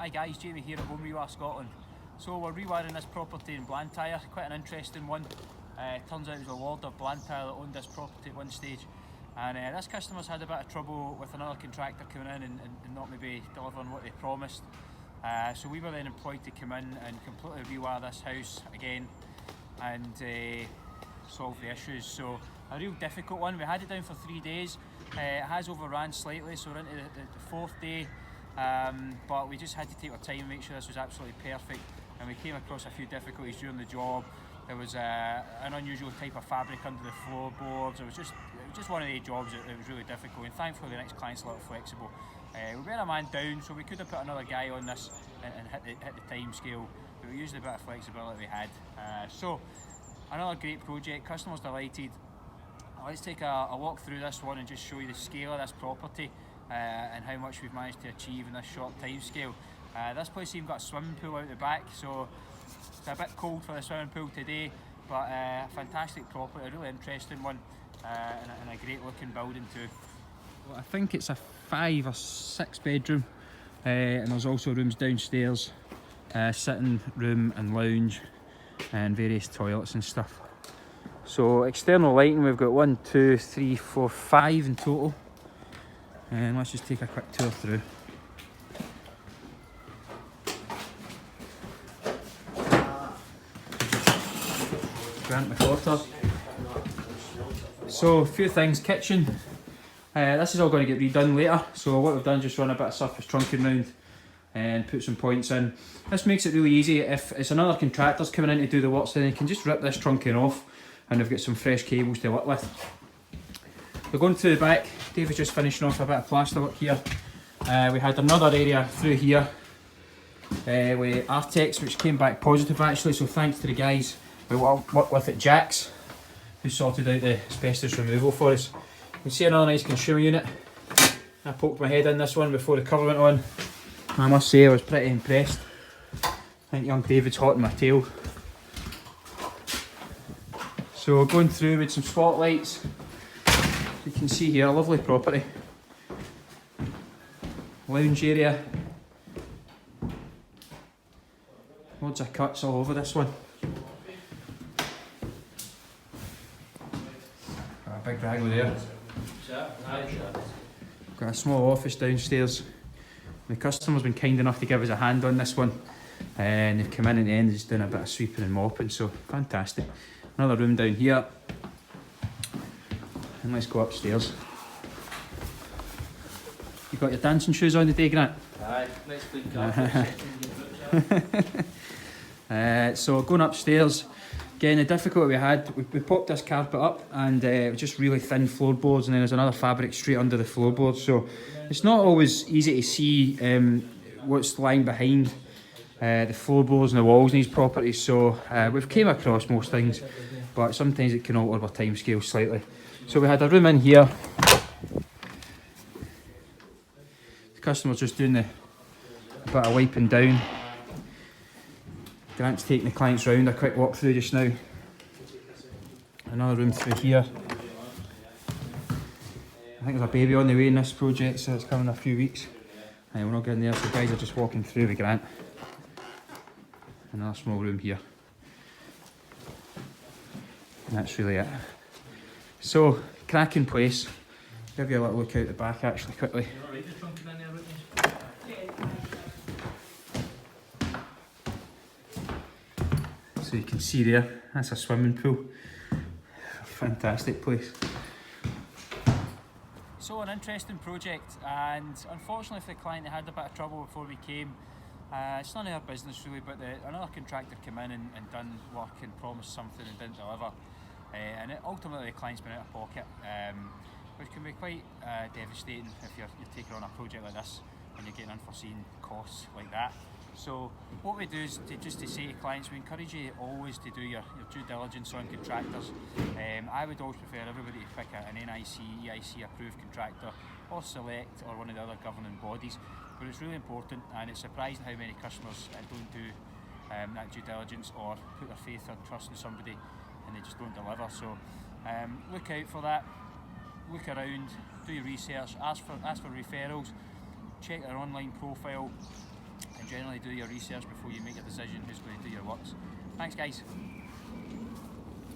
Hi guys, Jamie here at Rewire Scotland. So we're rewiring this property in Blantyre, quite an interesting one. Turns out it was a lord of Blantyre that owned this property at one stage. And this customer's had a bit of trouble with another contractor coming in and not maybe delivering what they promised. So we were then employed to come in and completely rewire this house again and solve the issues. So a real difficult one. We had it down for 3 days. It has overran slightly, so we're into the fourth day. But we just had to take our time and make sure this was absolutely perfect, and we came across a few difficulties during the job. There was an unusual type of fabric under the floorboards. It was just one of the jobs that was really difficult, and thankfully the next client's a little flexible. We were a man down, so we could have put another guy on this and hit the time scale, but we used a bit of flexibility we had. So another great project, customers delighted. Let's take a walk through this one and just show you the scale of this property and how much we've managed to achieve in this short time scale. This place even got a swimming pool out the back, so it's a bit cold for the swimming pool today, but a fantastic property, a really interesting one, and a great looking building too. Well, I think it's a 5 or 6 bedroom, and there's also rooms downstairs, sitting room and lounge and various toilets and stuff. So external lighting, we've got 1, 2, 3, 4, 5 in total, and let's just take a quick tour through. Grant McCorter. So a few things, kitchen. This is all going to get redone later, so what we've done is just run a bit of surface trunking round and put some points in. This makes it really easy. If it's another contractor's coming in to do the works, then they can just rip this trunking off and we've got some fresh cables to work with. We're going through the back. David's just finishing off a bit of plaster work here. We had another area through here with Artex, which came back positive actually, so thanks to the guys we worked with at Jack's who sorted out the asbestos removal for us. You can see another nice consumer unit. I poked my head in this one before the cover went on. I must say I was pretty impressed. I think young David's hot in my tail. So going through with some spotlights. You can see here, a lovely property. Lounge area. Loads of cuts all over this one. Got a big raggle there. Got a small office downstairs. The customer's been kind enough to give us a hand on this one, and they've come in at the end and just done a bit of sweeping and mopping, so fantastic. Another room down here, and let's go upstairs. You got your dancing shoes on today, Grant? Aye, let's play carpet. So going upstairs, again the difficulty we had, we popped this carpet up and it was just really thin floorboards, and then there's another fabric straight under the floorboards, so it's not always easy to see what's lying behind the floorboards and the walls in these properties, so we've came across most things, but sometimes it can alter our time scale slightly. So we had a room in here. The customer's just doing a bit of wiping down. Grant's taking the clients round, a quick walk through just now. Another room through here. I think there's a baby on the way in this project, so it's coming in a few weeks. And we're not getting there, so guys are just walking through with Grant. Another small room here. And that's really it. So, cracking place. Give you a little look out the back actually quickly. So you can see there, that's a swimming pool. Fantastic place. So an interesting project, and unfortunately for the client they had a bit of trouble before we came. It's none of our business really, but another contractor came in and done work and promised something and didn't deliver. And ultimately the client's been out of pocket, which can be quite devastating if you're taking on a project like this and you're getting unforeseen costs like that. So what we do is just to say to clients, we encourage you always to do your due diligence on contractors. I would always prefer everybody to pick an NIC, EIC approved contractor, or Select, or one of the other governing bodies, but it's really important, and it's surprising how many customers don't do that due diligence or put their faith or trust in somebody and they just don't deliver. So look out for that, look around, do your research, ask for referrals, check their online profile. and generally do your research before you make a decision who's going to do your works. Thanks guys.